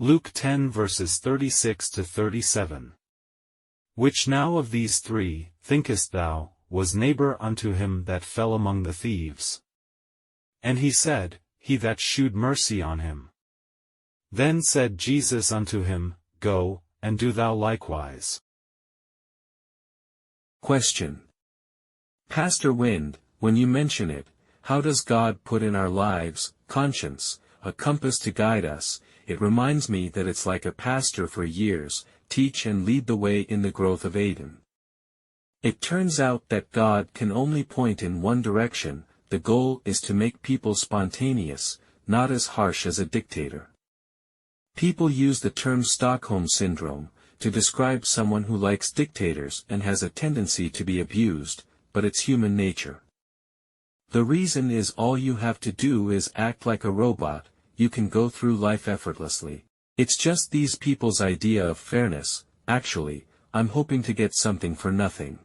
Luke 10 verses 36 to 37. Which now of these three, thinkest thou, was neighbor unto him that fell among the thieves? And he said, He that shewed mercy on him. Then said Jesus unto him, Go, and do thou likewise. Question. Pastor Wind, when you mention it, how does God put in our lives, conscience, a compass to guide us? It reminds me that it's like a pastor for years, teach and lead the way in the growth of Aden. It turns out that God can only point in one direction. The goal is to make people spontaneous, not as harsh as a dictator. People use the term Stockholm Syndrome to describe someone who likes dictators and has a tendency to be abused, but it's human nature. The reason is all you have to do is act like a robot. You can go through life effortlessly. It's just these people's idea of fairness. Actually, I'm hoping to get something for nothing.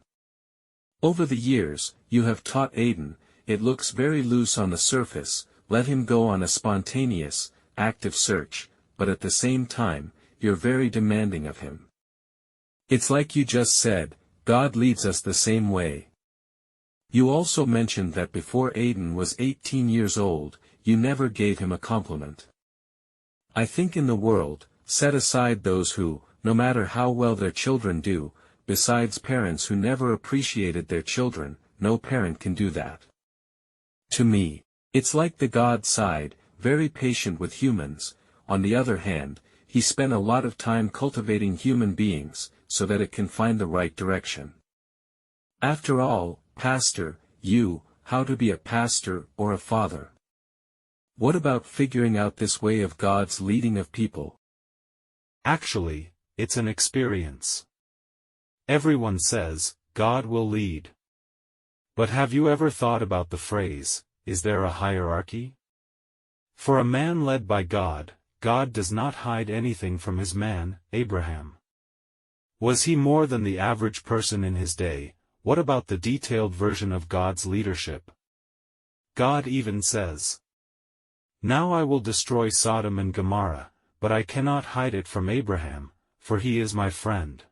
Over the years, you have taught Aden, it looks very loose on the surface, let him go on a spontaneous, active search, but at the same time, you're very demanding of him. It's like you just said, God leads us the same way. You also mentioned that before Aden was 18 years old, you never gave him a compliment. I think in the world, set aside those who, no matter how well their children do, besides parents who never appreciated their children, no parent can do that. To me, it's like the God side, very patient with humans. On the other hand, he spent a lot of time cultivating human beings, so that it can find the right direction. After all, pastor, how to be a pastor or a father. What about figuring out this way of God's leading of people? Actually, it's an experience. Everyone says, God will lead. But have you ever thought about the phrase, is there a hierarchy? For a man led by God, God does not hide anything from his man, Abraham. Was he more than the average person in his day? What about the detailed version of God's leadership? God even says, Now I will destroy Sodom and Gomorrah, but I cannot hide it from Abraham, for he is my friend.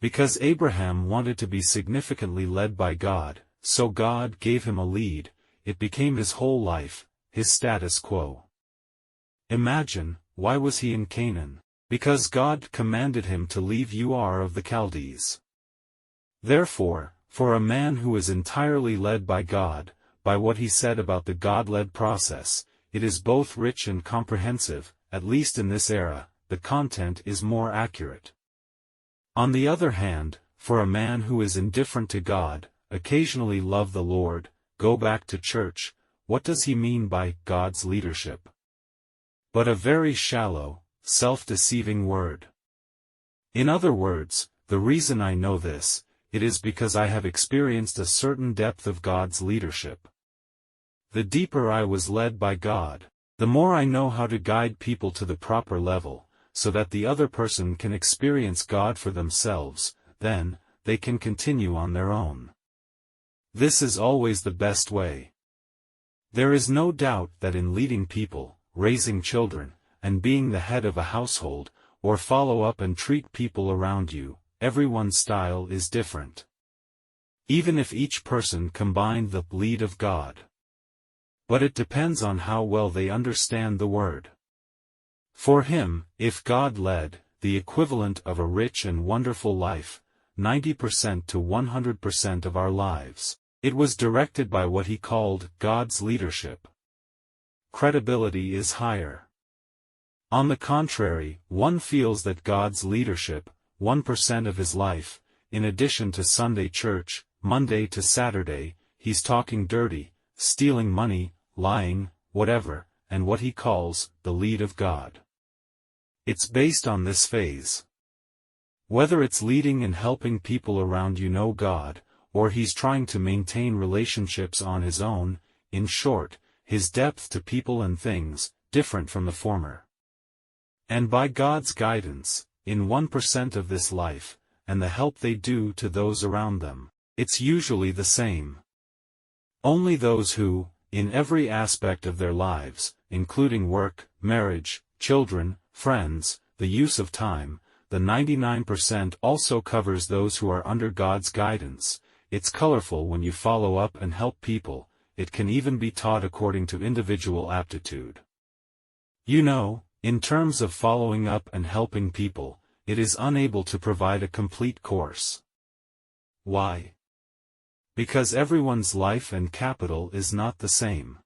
Because Abraham wanted to be significantly led by God, so God gave him a lead. It became his whole life, his status quo. Imagine, why was he in Canaan? Because God commanded him to leave Ur of the Chaldees. Therefore, for a man who is entirely led by God, by what he said about the God-led process, it is both rich and comprehensive. At least in this era, the content is more accurate. On the other hand, for a man who is indifferent to God, occasionally love the Lord, go back to church, what does he mean by God's leadership? But a very shallow, self-deceiving word. In other words, the reason I know this, it is because I have experienced a certain depth of God's leadership. The deeper I was led by God, the more I know how to guide people to the proper level, so that the other person can experience God for themselves, then, they can continue on their own. This is always the best way. There is no doubt that in leading people, raising children, and being the head of a household, or follow up and treat people around you, everyone's style is different. Even if each person combined the lead of God. But it depends on how well they understand the word. For him, if God led, the equivalent of a rich and wonderful life, 90% to 100% of our lives, it was directed by what he called God's leadership. Credibility is higher. On the contrary, one feels that God's leadership, 1% of his life, in addition to Sunday church, Monday to Saturday, he's talking dirty, stealing money, lying, whatever, and what he calls the lead of God. It's based on this phase. Whether it's leading and helping people around you know God, or he's trying to maintain relationships on his own, in short, his depth to people and things, different from the former. And by God's guidance, in 1% of this life, and the help they do to those around them, it's usually the same. Only those who, in every aspect of their lives, including work, marriage, children, friends, the use of time. The 99% also covers those who are under God's guidance. It's colorful when you follow up and help people. It can even be taught according to individual aptitude. You know, in terms of following up and helping people, it is unable to provide a complete course. Why? Because everyone's life and capital is not the same.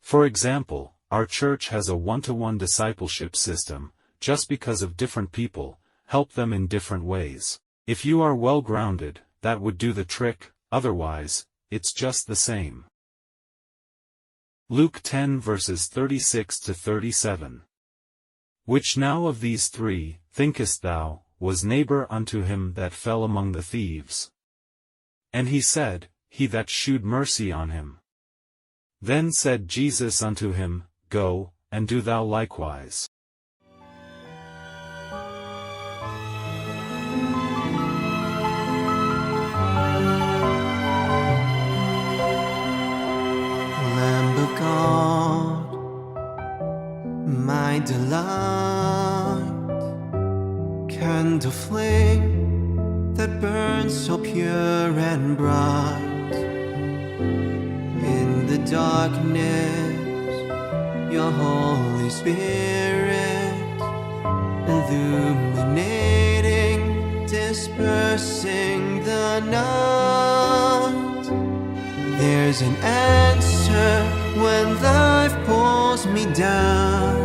For example, our church has a one-to-one discipleship system. Just because of different people, help them in different ways. If you are well-grounded, that would do the trick, otherwise, it's just the same. Luke 10 verses 36 to 37. Which now of these three, thinkest thou, was neighbor unto him that fell among the thieves? And he said, He that shewed mercy on him. Then said Jesus unto him, Go, and do thou likewise. Lamb of God, my delight, candle flame that burns so pure and bright. In the darkness, your Holy Spirit illuminating, dispersing the night. There's an answer when life pulls me down.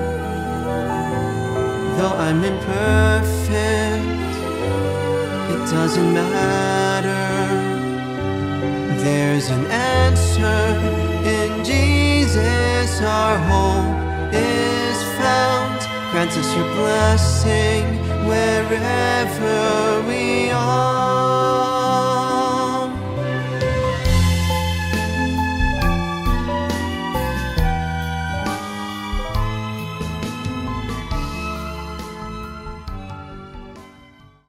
Though I'm imperfect, it doesn't matter. There's an answer in Jesus, our hope is found. Grant us your blessing wherever we are.